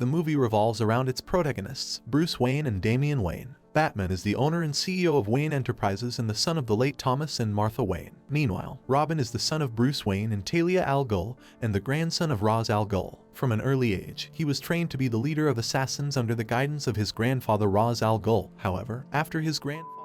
The movie revolves around its protagonists, Bruce Wayne and Damian Wayne. Batman is the owner and CEO of Wayne Enterprises and the son of the late Thomas and Martha Wayne. Meanwhile, Robin is the son of Bruce Wayne and Talia al Ghul and the grandson of Ra's al Ghul. From an early age, he was trained to be the leader of assassins under the guidance of his grandfather Ra's al Ghul. However, after his grandfather's murder,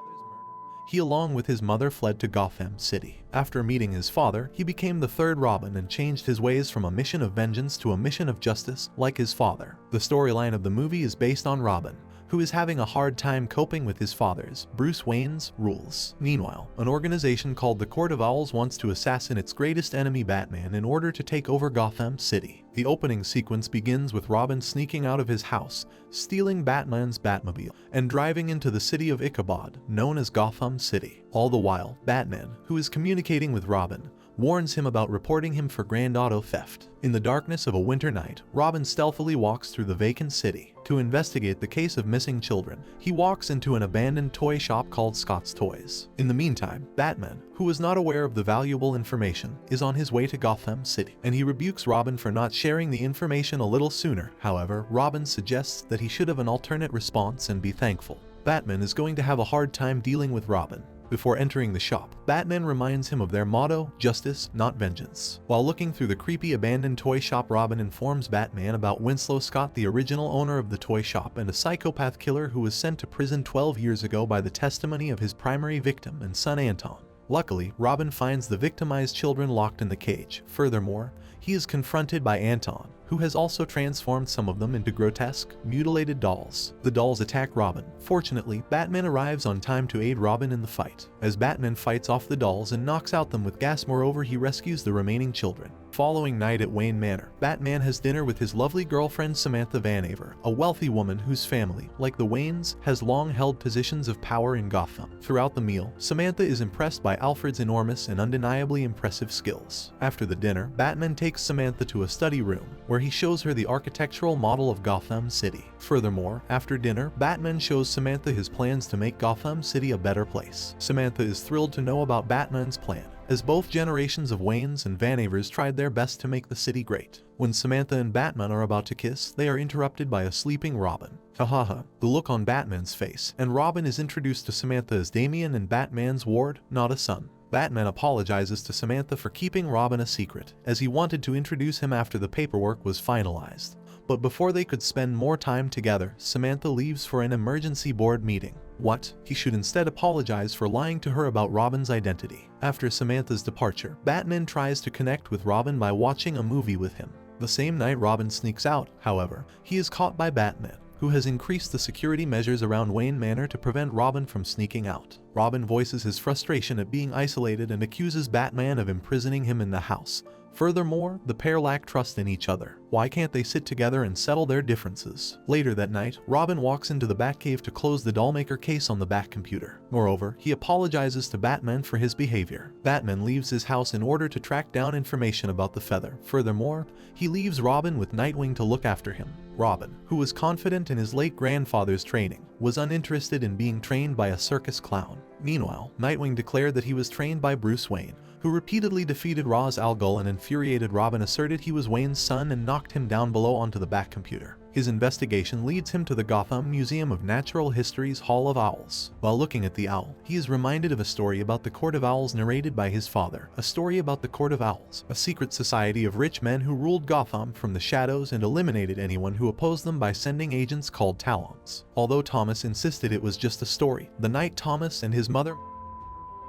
he along with his mother fled to Gotham City. After meeting his father, he became the third Robin and changed his ways from a mission of vengeance to a mission of justice, like his father. The storyline of the movie is based on Robin, who is having a hard time coping with his father's, Bruce Wayne's, rules. Meanwhile, an organization called the Court of Owls wants to assassinate its greatest enemy Batman in order to take over Gotham City. The opening sequence begins with Robin sneaking out of his house, stealing Batman's Batmobile, and driving into the city of Ichabod, known as Gotham City. All the while, Batman, who is communicating with Robin, warns him about reporting him for grand auto theft. In the darkness of a winter night, Robin stealthily walks through the vacant city. To investigate the case of missing children, he walks into an abandoned toy shop called Scott's Toys. In the meantime, Batman, who is not aware of the valuable information, is on his way to Gotham City, and he rebukes Robin for not sharing the information a little sooner. However, Robin suggests that he should have an alternate response and be thankful. Batman is going to have a hard time dealing with Robin. Before entering the shop, Batman reminds him of their motto, justice, not vengeance. While looking through the creepy abandoned toy shop, Robin informs Batman about Winslow Scott, the original owner of the toy shop and a psychopath killer who was sent to prison 12 years ago by the testimony of his primary victim and son Anton. Luckily, Robin finds the victimized children locked in the cage. Furthermore, he is confronted by Anton, who has also transformed some of them into grotesque, mutilated dolls. The dolls attack Robin. Fortunately, Batman arrives on time to aid Robin in the fight. As Batman fights off the dolls and knocks out them with gas, moreover, he rescues the remaining children. Following night at Wayne Manor, Batman has dinner with his lovely girlfriend Samantha van Aver, a wealthy woman whose family, like the Waynes, has long held positions of power in Gotham. Throughout the meal, Samantha is impressed by Alfred's enormous and undeniably impressive skills. After the dinner, Batman takes Samantha to a study room, where he shows her the architectural model of Gotham City. Furthermore, after dinner, Batman shows Samantha his plans to make Gotham City a better place. Samantha is thrilled to know about Batman's plan, as both generations of Waynes and Van Avers tried their best to make the city great. When Samantha and Batman are about to kiss, they are interrupted by a sleeping Robin. Hahaha, the look on Batman's face, and Robin is introduced to Samantha as Damian and Batman's ward, not a son. Batman apologizes to Samantha for keeping Robin a secret, as he wanted to introduce him after the paperwork was finalized. But before they could spend more time together, Samantha leaves for an emergency board meeting. What? He should instead apologize for lying to her about Robin's identity. After Samantha's departure, Batman tries to connect with Robin by watching a movie with him. The same night Robin sneaks out, however, he is caught by Batman, who has increased the security measures around Wayne Manor to prevent Robin from sneaking out. Robin voices his frustration at being isolated and accuses Batman of imprisoning him in the house. Furthermore, the pair lack trust in each other. Why can't they sit together and settle their differences? Later that night, Robin walks into the Batcave to close the Dollmaker case on the Batcomputer. Moreover, he apologizes to Batman for his behavior. Batman leaves his house in order to track down information about the Feather. Furthermore, he leaves Robin with Nightwing to look after him. Robin, who was confident in his late grandfather's training, was uninterested in being trained by a circus clown. Meanwhile, Nightwing declared that he was trained by Bruce Wayne, who repeatedly defeated Ra's al Ghul, and infuriated Robin asserted he was Wayne's son and knocked him down below onto the Batcomputer. His investigation leads him to the Gotham Museum of Natural History's Hall of Owls. While looking at the owl, he is reminded of a story about the Court of Owls narrated by his father. A story about the Court of Owls, a secret society of rich men who ruled Gotham from the shadows and eliminated anyone who opposed them by sending agents called Talons. Although Thomas insisted it was just a story, the night Thomas and his mother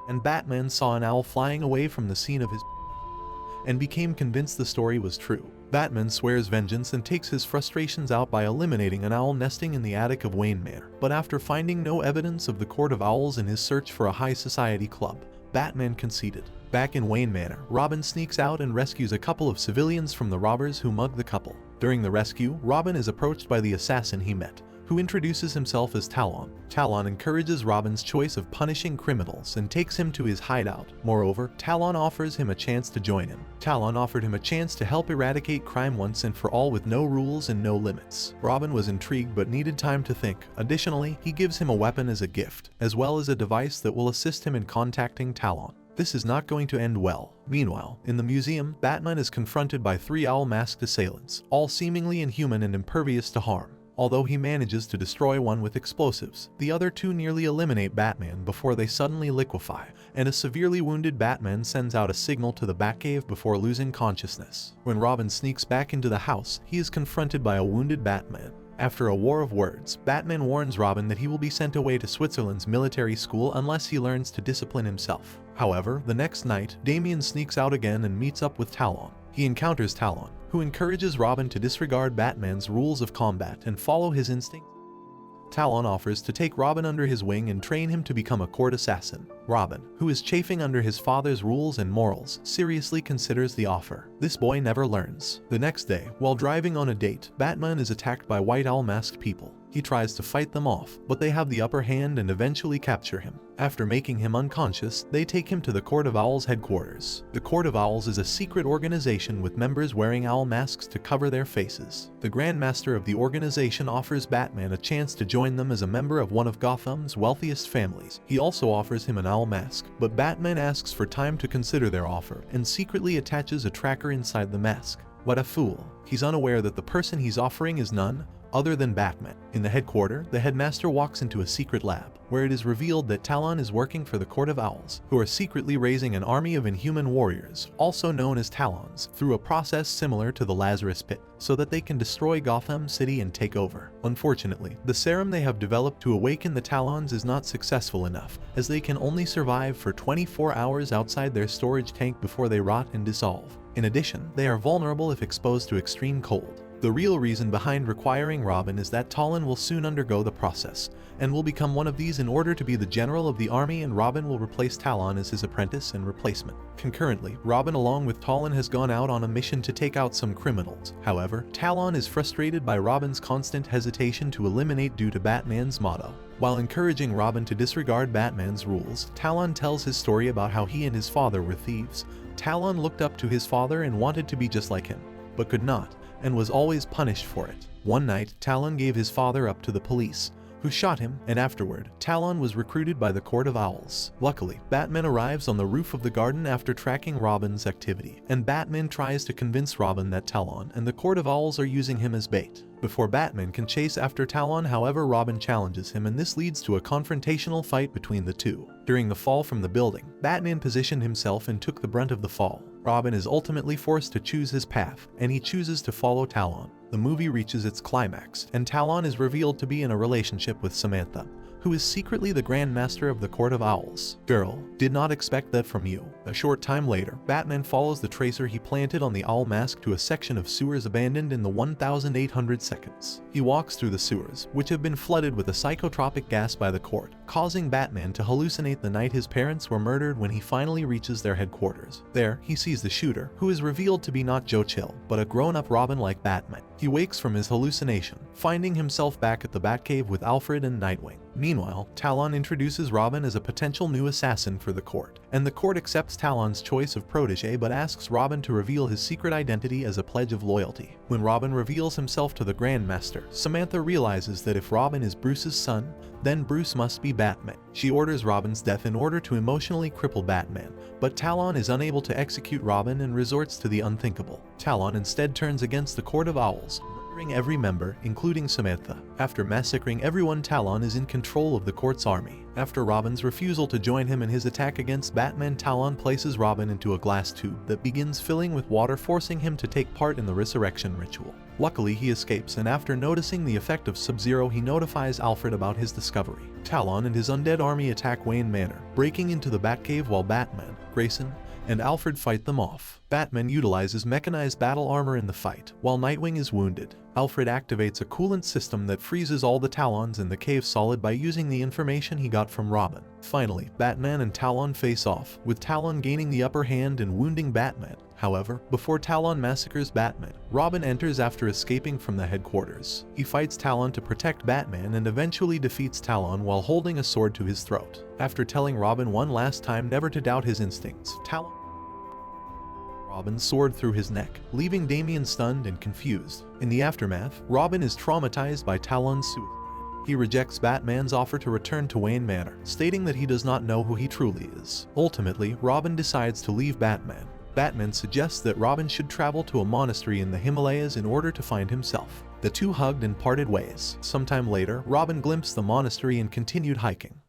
and Batman saw an owl flying away from the scene of his and became convinced the story was true. Batman swears vengeance and takes his frustrations out by eliminating an owl nesting in the attic of Wayne Manor. But after finding no evidence of the Court of Owls in his search for a high society club, Batman conceded. Back in Wayne Manor, Robin sneaks out and rescues a couple of civilians from the robbers who mugged the couple. During the rescue, Robin is approached by the assassin he met, who introduces himself as Talon. Talon encourages Robin's choice of punishing criminals and takes him to his hideout. Moreover, Talon offers him a chance to join him. Talon offered him a chance to help eradicate crime once and for all with no rules and no limits. Robin was intrigued but needed time to think. Additionally, he gives him a weapon as a gift, as well as a device that will assist him in contacting Talon. This is not going to end well. Meanwhile, in the museum, Batman is confronted by 3 owl-masked assailants, all seemingly inhuman and impervious to harm. Although he manages to destroy one with explosives, the other 2 nearly eliminate Batman before they suddenly liquefy, and a severely wounded Batman sends out a signal to the Batcave before losing consciousness. When Robin sneaks back into the house, he is confronted by a wounded Batman. After a war of words, Batman warns Robin that he will be sent away to Switzerland's military school unless he learns to discipline himself. However, the next night, Damian sneaks out again and meets up with Talon. He encounters Talon, who encourages Robin to disregard Batman's rules of combat and follow his instincts. Talon offers to take Robin under his wing and train him to become a court assassin. Robin, who is chafing under his father's rules and morals, seriously considers the offer. This boy never learns. The next day, while driving on a date, Batman is attacked by White Owl masked people. He tries to fight them off, but they have the upper hand and eventually capture him. After making him unconscious, they take him to the Court of Owls headquarters. The Court of Owls is a secret organization with members wearing owl masks to cover their faces. The Grand Master of the organization offers Batman a chance to join them as a member of one of Gotham's wealthiest families. He also offers him an owl mask, but Batman asks for time to consider their offer and secretly attaches a tracker inside the mask. What a fool. He's unaware that the person he's offering is none other than Batman. In the headquarters, the headmaster walks into a secret lab, where it is revealed that Talon is working for the Court of Owls, who are secretly raising an army of inhuman warriors, also known as Talons, through a process similar to the Lazarus Pit, so that they can destroy Gotham City and take over. Unfortunately, the serum they have developed to awaken the Talons is not successful enough, as they can only survive for 24 hours outside their storage tank before they rot and dissolve. In addition, they are vulnerable if exposed to extreme cold. The real reason behind requiring Robin is that Talon will soon undergo the process, and will become one of these in order to be the general of the army, and Robin will replace Talon as his apprentice and replacement. Concurrently, Robin along with Talon has gone out on a mission to take out some criminals. However, Talon is frustrated by Robin's constant hesitation to eliminate due to Batman's motto. While encouraging Robin to disregard Batman's rules, Talon tells his story about how he and his father were thieves. Talon looked up to his father and wanted to be just like him, but could not, and was always punished for it. One night, Talon gave his father up to the police, who shot him, and afterward, Talon was recruited by the Court of Owls. Luckily, Batman arrives on the roof of the garden after tracking Robin's activity, and Batman tries to convince Robin that Talon and the Court of Owls are using him as bait. Before Batman can chase after Talon, however, Robin challenges him, and this leads to a confrontational fight between the two. During the fall from the building, Batman positioned himself and took the brunt of the fall. Robin is ultimately forced to choose his path, and he chooses to follow Talon. The movie reaches its climax, and Talon is revealed to be in a relationship with Samantha, who is secretly the Grand Master of the Court of Owls. Girl, did not expect that from you. A short time later, Batman follows the tracer he planted on the owl mask to a section of sewers abandoned in the 1800 seconds. He walks through the sewers, which have been flooded with a psychotropic gas by the court, causing Batman to hallucinate the night his parents were murdered. When he finally reaches their headquarters, there, he sees the shooter, who is revealed to be not Joe Chill, but a grown-up Robin like Batman. He wakes from his hallucination, finding himself back at the Batcave with Alfred and Nightwing. Meanwhile, Talon introduces Robin as a potential new assassin for the court, and the court accepts Talon's choice of protege but asks Robin to reveal his secret identity as a pledge of loyalty. When Robin reveals himself to the Grand Master, Samantha realizes that if Robin is Bruce's son, then Bruce must be Batman. She orders Robin's death in order to emotionally cripple Batman, but Talon is unable to execute Robin and resorts to the unthinkable. Talon instead turns against the Court of Owls, murdering every member, including Samantha. After massacring everyone, Talon is in control of the court's army. After Robin's refusal to join him in his attack against Batman, Talon places Robin into a glass tube that begins filling with water, forcing him to take part in the resurrection ritual. Luckily, he escapes, and after noticing the effect of Sub-Zero, he notifies Alfred about his discovery. Talon and his undead army attack Wayne Manor, breaking into the Batcave while Batman, Grayson, and Alfred fight them off. Batman utilizes mechanized battle armor in the fight, while Nightwing is wounded. Alfred activates a coolant system that freezes all the Talons in the cave solid by using the information he got from Robin. Finally, Batman and Talon face off, with Talon gaining the upper hand and wounding Batman. However, before Talon massacres Batman, Robin enters after escaping from the headquarters. He fights Talon to protect Batman and eventually defeats Talon while holding a sword to his throat. After telling Robin one last time never to doubt his instincts, Talon Robin's sword through his neck, leaving Damian stunned and confused. In the aftermath, Robin is traumatized by Talon's suicide. He rejects Batman's offer to return to Wayne Manor, stating that he does not know who he truly is. Ultimately, Robin decides to leave Batman. Batman suggests that Robin should travel to a monastery in the Himalayas in order to find himself. The two hugged and parted ways. Sometime later, Robin glimpsed the monastery and continued hiking.